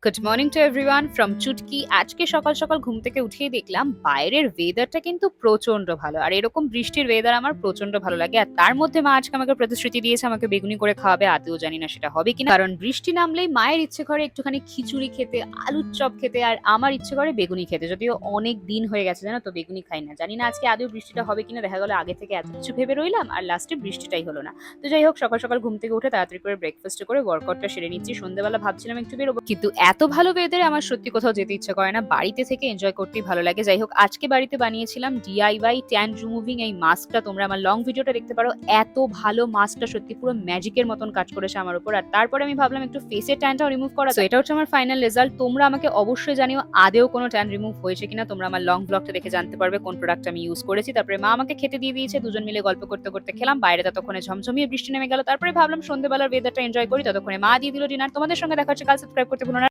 Good morning to everyone from Chutki. আজকে সকাল সকাল ঘুম থেকে উঠেই দেখলাম বাইরের ওয়েদারটা কিন্তু প্রচন্ড ভালো, আর এরকম বৃষ্টির ওয়েদার আমার প্রচন্ড ভালো লাগে। আর তার মধ্যে মা আজকে আমাকে প্রতিশ্রুতি দিয়েছে আমাকে বেগুনি করে খাওয়াবে, আদৌ জানি না সেটা হবে কিনা, কারণ বৃষ্টি নামলেই মায়ের ইচ্ছে করে একটুখানি খিচুড়ি খেতে, আলুর চপ খেতে, আর আমার ইচ্ছে করে বেগুনি খেতে। যদিও অনেক দিন হয়ে গেছে জানো তো বেগুনি খাই না, জানি না আজকে আদৌ বৃষ্টিটা হবে কিনা। দেখা গেলো আগে থেকে এত কিছু ভেবে রইলাম আর লাস্টে বৃষ্টিটাই হলো না। তো যাই হোক, সকাল সকাল ঘুম থেকে উঠে তাড়াতাড়ি করে ব্রেকফাস্ট করে ওয়ার্কআউটটা সেরে নিচ্ছি। সন্ধ্যাবেলা ভাবছিলাম একটু বেরোবো, কিন্তু এত ভালো ওয়েদারে আমার সত্যি কোথাও যেতে ইচ্ছে করে না, বাড়িতে থেকে এনজয় করতেই ভালো লাগে। যাই হোক, আজকে বাড়িতে বানিয়েছিলাম ডিআইওয়াই ট্যান রিমুভিং এই মাস্কটা। তোমরা আমার লং ভিডিওটা দেখতে পারো। এত ভালো মাস্কটা, সত্যি পুরো ম্যাজিকের মতন কাজ করেছে আমার উপর। আর তারপরে আমি ভাবলাম একটু ফেসের ট্যানটাও রিমুভ করা। তো এটা হচ্ছে আমার ফাইনাল রেজাল্ট। তোমরা আমাকে অবশ্যই জানিও আদেও কোনো ট্যান রিমুভ হয়েছে কিনা। তোমরা আমার লং ব্লগটা দেখে জানতে পারবে কোন প্রোডাক্ট আমি ইউজ করেছি। তারপরে মা আমাকে খেতে দিয়ে দিয়েছে, দুজন মিলে গল্প করতে করতে খেলাম। বাইরে ততক্ষণে ঝমঝমিয়ে বৃষ্টি নেমে গেল। তারপরে ভাবলাম সন্ধ্যেবেলার ওয়েদারটা এনজয় করি, ততক্ষণে মা দিয়ে দিল ডিনার। তোমাদের সঙ্গে দেখা হচ্ছে কাল। সাবস্ক্রাইব করতে ভুলো না।